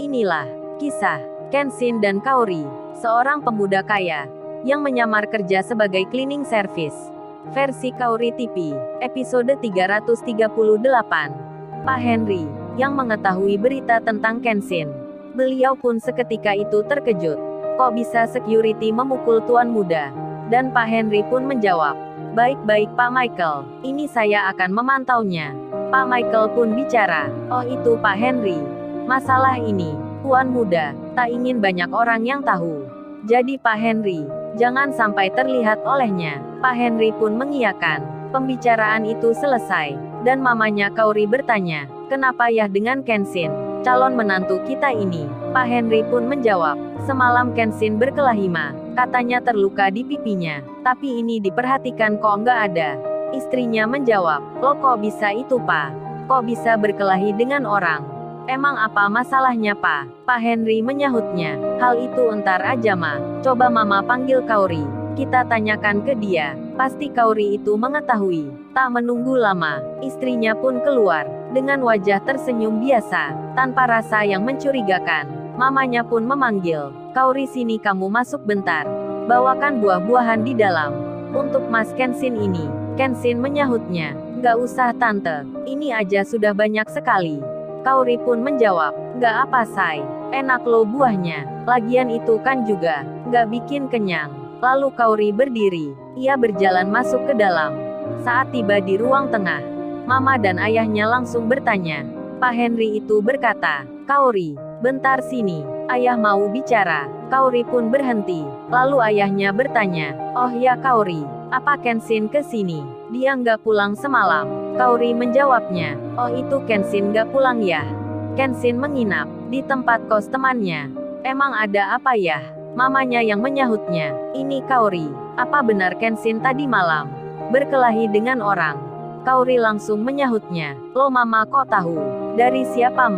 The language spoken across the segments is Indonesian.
Inilah kisah Kenshin dan Kaori, seorang pemuda kaya yang menyamar kerja sebagai cleaning service. Versi Kaori TV, episode 338. Pak Henry, yang mengetahui berita tentang Kenshin. Beliau pun seketika itu terkejut. Kok bisa security memukul tuan muda? Dan Pak Henry pun menjawab, "Baik-baik Pak Michael, ini saya akan memantaunya." Pak Michael pun bicara, "Oh itu Pak Henry. Masalah ini, tuan muda, tak ingin banyak orang yang tahu. Jadi Pak Henry, jangan sampai terlihat olehnya." Pak Henry pun mengiyakan. Pembicaraan itu selesai, dan mamanya Kaori bertanya, "Kenapa ya dengan Kenshin, calon menantu kita ini?" Pak Henry pun menjawab, "Semalam Kenshin berkelahi katanya terluka di pipinya, tapi ini diperhatikan kok nggak ada." Istrinya menjawab, "Loh kok bisa itu Pak? Kok bisa berkelahi dengan orang? Emang apa masalahnya Pak?" Pak Henry menyahutnya, "Hal itu entar aja coba Mama panggil Kaori, kita tanyakan ke dia, pasti Kaori itu mengetahui." Tak menunggu lama, istrinya pun keluar, dengan wajah tersenyum biasa, tanpa rasa yang mencurigakan. Mamanya pun memanggil, "Kaori sini kamu masuk bentar, bawakan buah-buahan di dalam, untuk Mas Kenshin ini." Kenshin menyahutnya, "Nggak usah tante, ini aja sudah banyak sekali." Kaori pun menjawab, "Nggak apa say, enak loh buahnya, lagian itu kan juga nggak bikin kenyang." Lalu Kaori berdiri, ia berjalan masuk ke dalam. Saat tiba di ruang tengah, Mama dan ayahnya langsung bertanya. Pak Henry itu berkata, "Kaori, bentar sini, ayah mau bicara." Kaori pun berhenti, lalu ayahnya bertanya, "Oh ya Kaori, apa Kenshin ke sini? Dia nggak pulang semalam?" Kaori menjawabnya, "Oh itu Kenshin nggak pulang ya? Kenshin menginap di tempat kos temannya." "Emang ada apa ya?" Mamanya yang menyahutnya, "Ini Kaori, apa benar Kenshin tadi malam berkelahi dengan orang?" Kaori langsung menyahutnya, "Loh Mama kok tahu? Dari siapa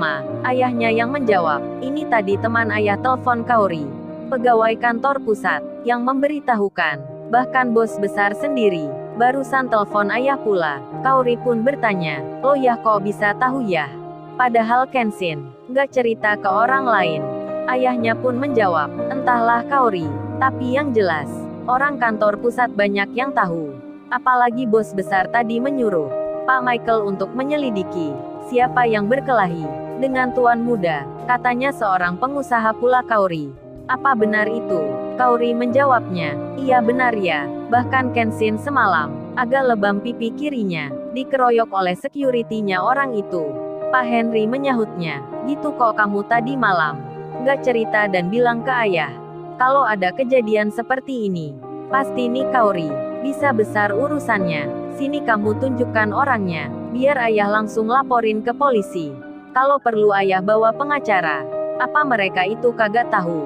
Ayahnya yang menjawab, "Ini tadi teman ayah telepon Kaori, pegawai kantor pusat, yang memberitahukan. Bahkan bos besar sendiri barusan telepon ayah pula." Kaori pun bertanya, "Loh ya kok bisa tahu ya? Padahal Kenshin nggak cerita ke orang lain." Ayahnya pun menjawab, "Entahlah Kaori, tapi yang jelas, orang kantor pusat banyak yang tahu. Apalagi bos besar tadi menyuruh Pak Michael untuk menyelidiki siapa yang berkelahi dengan tuan muda, katanya seorang pengusaha pula." Kaori, "Apa benar itu?" Kaori menjawabnya, "Iya benar ya, bahkan Kenshin semalam agak lebam pipi kirinya, dikeroyok oleh security-nya orang itu." Pak Henry menyahutnya, "Gitu kok kamu tadi malam nggak cerita dan bilang ke ayah? Kalau ada kejadian seperti ini, pasti nih Kaori bisa besar urusannya. Sini kamu tunjukkan orangnya, biar ayah langsung laporin ke polisi. Kalau perlu ayah bawa pengacara." "Apa mereka itu kagak tahu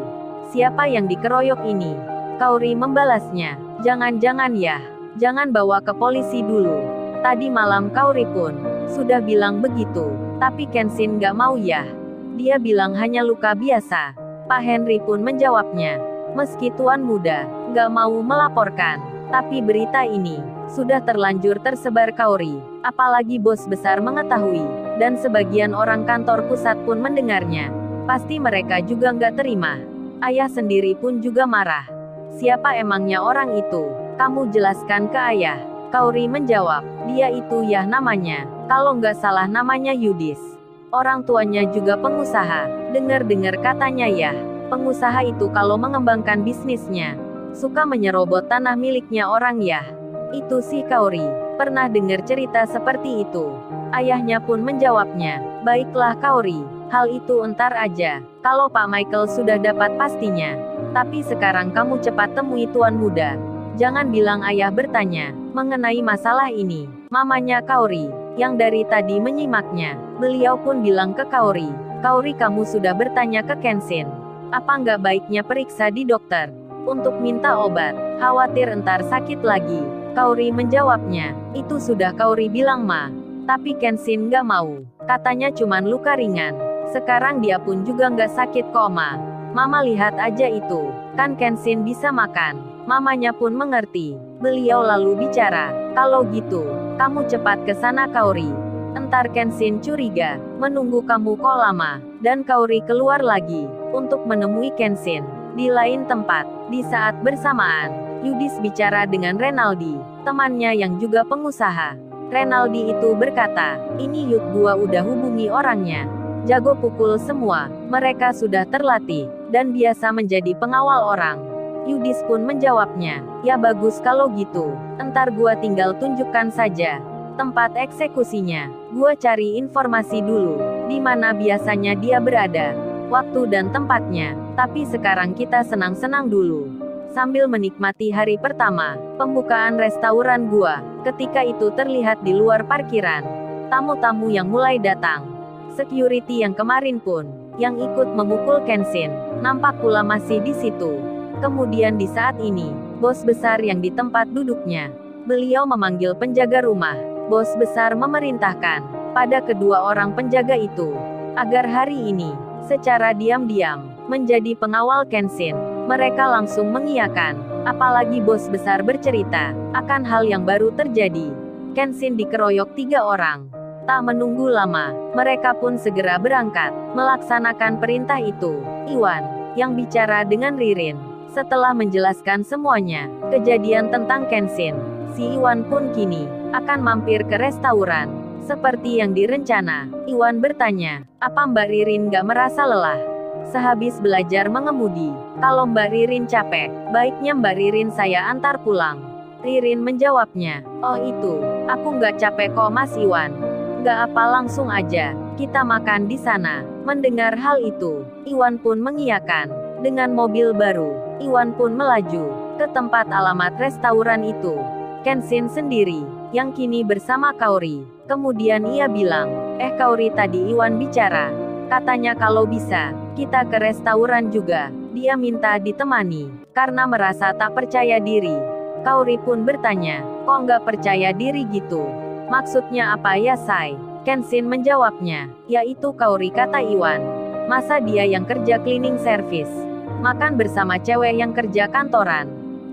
siapa yang dikeroyok ini?" Kaori membalasnya, "Jangan-jangan ya, jangan bawa ke polisi dulu. Tadi malam Kaori pun sudah bilang begitu, tapi Kenshin nggak mau ya. Dia bilang hanya luka biasa." Pak Henry pun menjawabnya, "Meski tuan muda nggak mau melaporkan, tapi berita ini sudah terlanjur tersebar Kaori, apalagi bos besar mengetahui, dan sebagian orang kantor pusat pun mendengarnya. Pasti mereka juga nggak terima. Ayah sendiri pun juga marah. Siapa emangnya orang itu? Kamu jelaskan ke ayah." Kaori menjawab, "Dia itu ya namanya, kalau nggak salah namanya Yudis. Orang tuanya juga pengusaha. Dengar-dengar katanya ya, pengusaha itu kalau mengembangkan bisnisnya, suka menyerobot tanah miliknya orang ya." "Itu sih Kaori, pernah dengar cerita seperti itu." Ayahnya pun menjawabnya, "Baiklah Kaori, hal itu entar aja, kalau Pak Michael sudah dapat pastinya. Tapi sekarang kamu cepat temui tuan muda. Jangan bilang ayah bertanya mengenai masalah ini." Mamanya Kaori, yang dari tadi menyimaknya, beliau pun bilang ke Kaori, "Kaori kamu sudah bertanya ke Kenshin. Apa nggak baiknya periksa di dokter untuk minta obat? Khawatir entar sakit lagi." Kaori menjawabnya, "Itu sudah Kaori bilang tapi Kenshin nggak mau. Katanya cuman luka ringan. Sekarang dia pun juga nggak sakit kok Mama lihat aja itu, kan Kenshin bisa makan." Mamanya pun mengerti. Beliau lalu bicara, "Kalau gitu, kamu cepat ke sana Kaori. Entar Kenshin curiga. Menunggu kamu kok lama. Dan Kaori keluar lagi. Untuk menemui Kenshin. Di lain tempat. Di saat bersamaan. Yudis bicara dengan Renaldi. Temannya yang juga pengusaha. Renaldi itu berkata, ini Yud gua udah hubungi orangnya. Jago pukul semua. Mereka sudah terlatih. Dan biasa menjadi pengawal orang. Yudis pun menjawabnya, ya bagus kalau gitu. Entar gua tinggal tunjukkan saja tempat eksekusinya. Gua cari informasi dulu, di mana biasanya dia berada, waktu dan tempatnya. Tapi sekarang kita senang-senang dulu. Sambil menikmati hari pertama, pembukaan restoran gua, ketika itu terlihat di luar parkiran. Tamu-tamu yang mulai datang. Security yang kemarin pun, yang ikut memukul Kenshin, nampak pula masih di situ. Kemudian di saat ini, bos besar yang di tempat duduknya, beliau memanggil penjaga rumah. Bos besar memerintahkan pada kedua orang penjaga itu, agar hari ini, secara diam-diam, menjadi pengawal Kenshin. Mereka langsung mengiyakan, apalagi bos besar bercerita, akan hal yang baru terjadi. Kenshin dikeroyok 3 orang. Tak menunggu lama, mereka pun segera berangkat, melaksanakan perintah itu. Iwan, yang bicara dengan Ririn. Setelah menjelaskan semuanya, kejadian tentang Kenshin, si Iwan pun kini akan mampir ke restoran. Seperti yang direncana, Iwan bertanya, apa Mbak Ririn gak merasa lelah? Sehabis belajar mengemudi, kalau Mbak Ririn capek, baiknya Mbak Ririn saya antar pulang. Ririn menjawabnya, oh itu, aku gak capek kok Mas Iwan. Gak apa langsung aja, kita makan di sana. Mendengar hal itu, Iwan pun mengiyakan. Dengan mobil baru, Iwan pun melaju ke tempat alamat restoran itu. Kenshin sendiri, yang kini bersama Kaori. Kemudian ia bilang, Kaori tadi Iwan bicara. Katanya kalau bisa, kita ke restoran juga. Dia minta ditemani, karena merasa tak percaya diri. Kaori pun bertanya, kok nggak percaya diri gitu? Maksudnya apa ya Sai? Kenshin menjawabnya, yaitu Kaori kata Iwan. Masa dia yang kerja cleaning service? Makan bersama cewek yang kerja kantoran.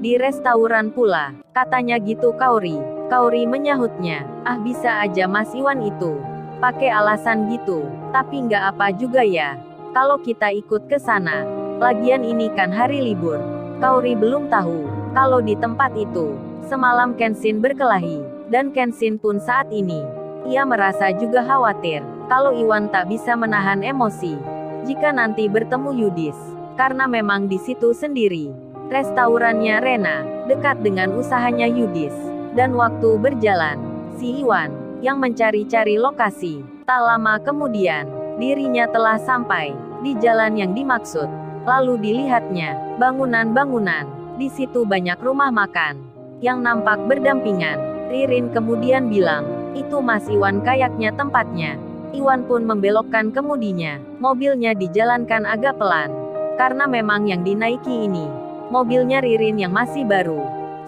Di restoran pula, katanya gitu Kaori. Kaori menyahutnya, ah bisa aja Mas Iwan itu pakai alasan gitu, tapi nggak apa juga ya. Kalau kita ikut ke sana, lagian ini kan hari libur. Kaori belum tahu, kalau di tempat itu, semalam Kenshin berkelahi, dan Kenshin pun saat ini, ia merasa juga khawatir, kalau Iwan tak bisa menahan emosi, jika nanti bertemu Yudis. Karena memang di situ sendiri, restorannya Rena, dekat dengan usahanya Yudis. Dan waktu berjalan, si Iwan, yang mencari-cari lokasi, tak lama kemudian, dirinya telah sampai di jalan yang dimaksud. Lalu dilihatnya, bangunan-bangunan, di situ banyak rumah makan, yang nampak berdampingan. Ririn kemudian bilang, itu Mas Iwan kayaknya tempatnya. Iwan pun membelokkan kemudinya, mobilnya dijalankan agak pelan. Karena memang yang dinaiki ini, mobilnya Ririn yang masih baru.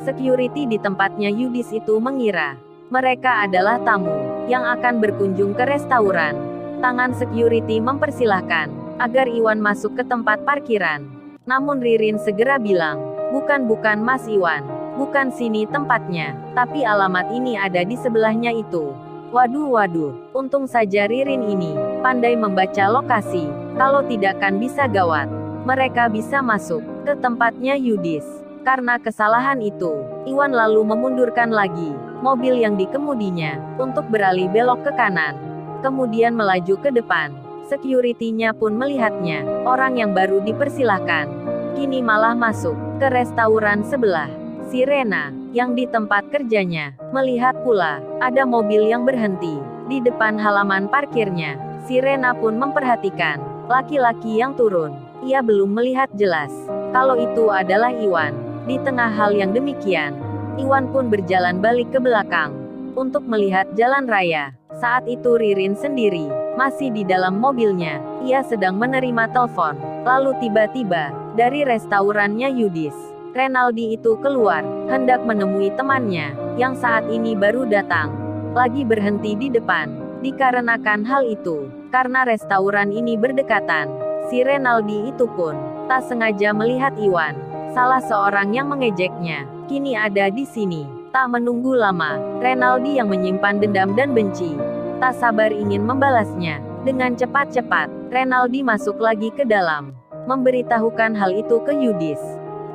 Security di tempatnya Yudis itu mengira, mereka adalah tamu, yang akan berkunjung ke restoran. Tangan security mempersilahkan, agar Iwan masuk ke tempat parkiran. Namun Ririn segera bilang, bukan Mas Iwan, bukan sini tempatnya, tapi alamat ini ada di sebelahnya itu. Waduh, untung saja Ririn ini pandai membaca lokasi, kalau tidak kan bisa gawat. Mereka bisa masuk ke tempatnya Yudis. Karena kesalahan itu, Iwan lalu memundurkan lagi mobil yang dikemudinya untuk beralih belok ke kanan. Kemudian melaju ke depan. Security-nya pun melihatnya, orang yang baru dipersilahkan, kini malah masuk ke restoran sebelah. Si Rena, yang di tempat kerjanya, melihat pula ada mobil yang berhenti di depan halaman parkirnya. Si Rena pun memperhatikan laki-laki yang turun. Ia belum melihat jelas kalau itu adalah Iwan. Di tengah hal yang demikian, Iwan pun berjalan balik ke belakang untuk melihat jalan raya. Saat itu Ririn sendiri masih di dalam mobilnya. Ia sedang menerima telepon. Lalu tiba-tiba dari restorannya Yudis, Renaldi itu keluar hendak menemui temannya yang saat ini baru datang. Lagi berhenti di depan. Dikarenakan hal itu, karena restoran ini berdekatan, si Renaldi itu pun tak sengaja melihat Iwan, salah seorang yang mengejeknya, kini ada di sini. Tak menunggu lama, Renaldi yang menyimpan dendam dan benci, tak sabar ingin membalasnya. Dengan cepat-cepat, Renaldi masuk lagi ke dalam, memberitahukan hal itu ke Yudis.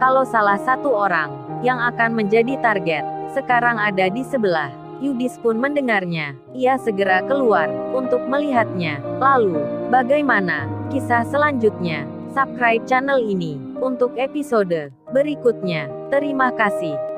Kalau salah satu orang yang akan menjadi target sekarang ada di sebelah. Yudis pun mendengarnya. Ia segera keluar untuk melihatnya. Lalu, bagaimana kisah selanjutnya? Subscribe channel ini untuk episode berikutnya. Terima kasih.